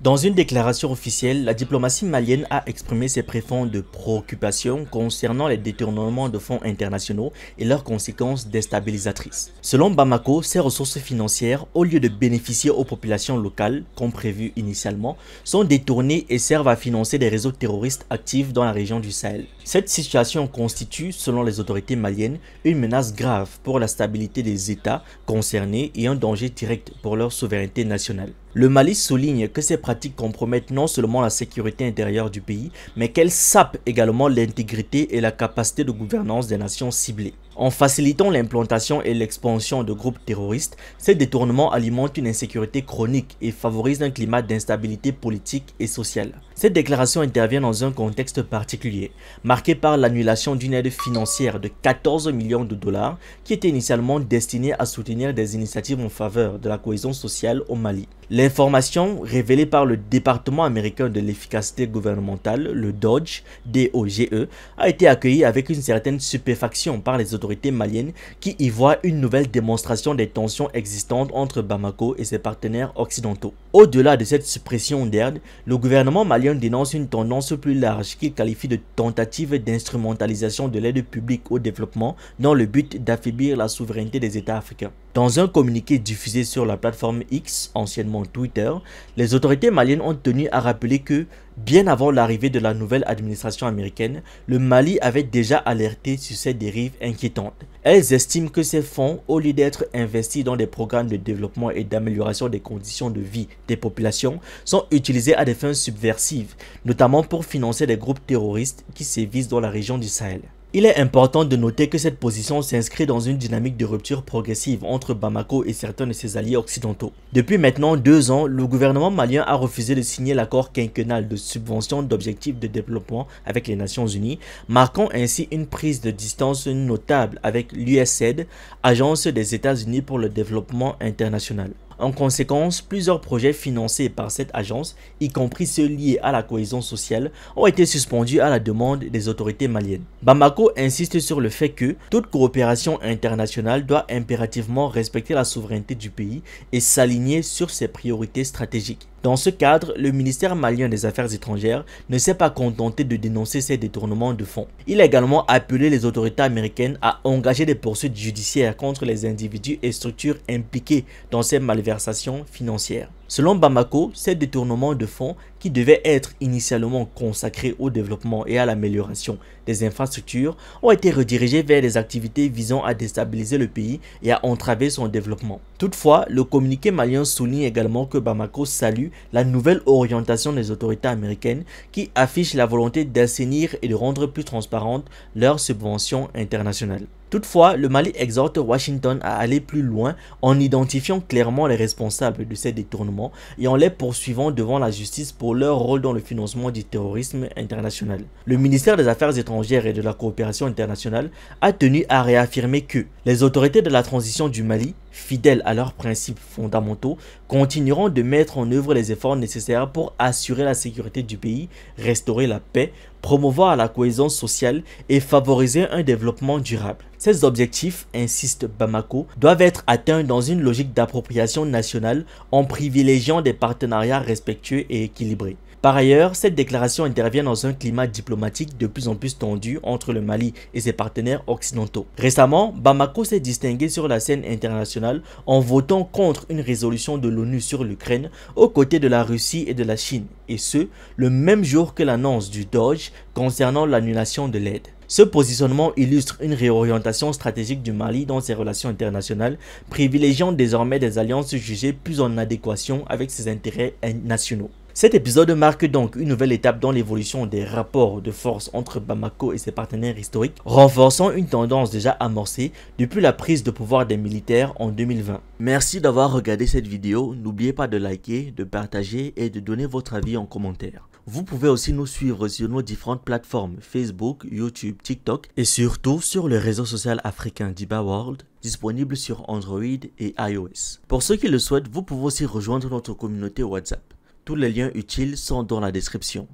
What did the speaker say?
Dans une déclaration officielle, la diplomatie malienne a exprimé ses profondes préoccupations concernant les détournements de fonds internationaux et leurs conséquences déstabilisatrices. Selon Bamako, ces ressources financières, au lieu de bénéficier aux populations locales, comme prévu initialement, sont détournées et servent à financer des réseaux terroristes actifs dans la région du Sahel. Cette situation constitue, selon les autorités maliennes, une menace grave pour la stabilité des États concernés et un danger direct pour leur souveraineté nationale. Le Mali souligne que ces pratiques compromettent non seulement la sécurité intérieure du pays, mais qu'elles sapent également l'intégrité et la capacité de gouvernance des nations ciblées. En facilitant l'implantation et l'expansion de groupes terroristes, ces détournements alimentent une insécurité chronique et favorisent un climat d'instabilité politique et sociale. Cette déclaration intervient dans un contexte particulier, marqué par l'annulation d'une aide financière de 14 millions de dollars qui était initialement destinée à soutenir des initiatives en faveur de la cohésion sociale au Mali. L'information révélée par le département américain de l'efficacité gouvernementale, le DOGE, D-O-G-E, a été accueillie avec une certaine stupéfaction par les autorités maliennes qui y voient une nouvelle démonstration des tensions existantes entre Bamako et ses partenaires occidentaux. Au-delà de cette suppression d'aide, le gouvernement malien dénonce une tendance plus large qu'il qualifie de tentative d'instrumentalisation de l'aide publique au développement dans le but d'affaiblir la souveraineté des États africains. Dans un communiqué diffusé sur la plateforme X, anciennement Twitter, les autorités maliennes ont tenu à rappeler que, bien avant l'arrivée de la nouvelle administration américaine, le Mali avait déjà alerté sur ces dérives inquiétantes. Elles estiment que ces fonds, au lieu d'être investis dans des programmes de développement et d'amélioration des conditions de vie des populations, sont utilisés à des fins subversives, notamment pour financer des groupes terroristes qui sévissent dans la région du Sahel. Il est important de noter que cette position s'inscrit dans une dynamique de rupture progressive entre Bamako et certains de ses alliés occidentaux. Depuis maintenant 2 ans, le gouvernement malien a refusé de signer l'accord quinquennal de subvention d'objectifs de développement avec les Nations Unies, marquant ainsi une prise de distance notable avec l'USAID, Agence des États-Unis pour le développement international. En conséquence, plusieurs projets financés par cette agence, y compris ceux liés à la cohésion sociale, ont été suspendus à la demande des autorités maliennes. Bamako insiste sur le fait que toute coopération internationale doit impérativement respecter la souveraineté du pays et s'aligner sur ses priorités stratégiques. Dans ce cadre, le ministère malien des Affaires étrangères ne s'est pas contenté de dénoncer ces détournements de fonds. Il a également appelé les autorités américaines à engager des poursuites judiciaires contre les individus et structures impliqués dans ces malversations financières. Selon Bamako, ces détournements de fonds qui devaient être initialement consacrés au développement et à l'amélioration des infrastructures ont été redirigés vers des activités visant à déstabiliser le pays et à entraver son développement. Toutefois, le communiqué malien souligne également que Bamako salue la nouvelle orientation des autorités américaines qui affichent la volonté d'assainir et de rendre plus transparentes leurs subventions internationales. Toutefois, le Mali exhorte Washington à aller plus loin en identifiant clairement les responsables de ces détournements et en les poursuivant devant la justice pour leur rôle dans le financement du terrorisme international. Le ministère des Affaires étrangères et de la coopération internationale a tenu à réaffirmer que les autorités de la transition du Mali, fidèles à leurs principes fondamentaux, continueront de mettre en œuvre les efforts nécessaires pour assurer la sécurité du pays, restaurer la paix, promouvoir la cohésion sociale et favoriser un développement durable. Ces objectifs, insiste Bamako, doivent être atteints dans une logique d'appropriation nationale en privilégiant des partenariats respectueux et équilibrés. Par ailleurs, cette déclaration intervient dans un climat diplomatique de plus en plus tendu entre le Mali et ses partenaires occidentaux. Récemment, Bamako s'est distingué sur la scène internationale en votant contre une résolution de l'ONU sur l'Ukraine aux côtés de la Russie et de la Chine, et ce, le même jour que l'annonce du DOGE concernant l'annulation de l'aide. Ce positionnement illustre une réorientation stratégique du Mali dans ses relations internationales, privilégiant désormais des alliances jugées plus en adéquation avec ses intérêts nationaux. Cet épisode marque donc une nouvelle étape dans l'évolution des rapports de force entre Bamako et ses partenaires historiques, renforçant une tendance déjà amorcée depuis la prise de pouvoir des militaires en 2020. Merci d'avoir regardé cette vidéo, n'oubliez pas de liker, de partager et de donner votre avis en commentaire. Vous pouvez aussi nous suivre sur nos différentes plateformes Facebook, YouTube, TikTok et surtout sur le réseau social africain Diba World, disponible sur Android et iOS. Pour ceux qui le souhaitent, vous pouvez aussi rejoindre notre communauté WhatsApp. Tous les liens utiles sont dans la description.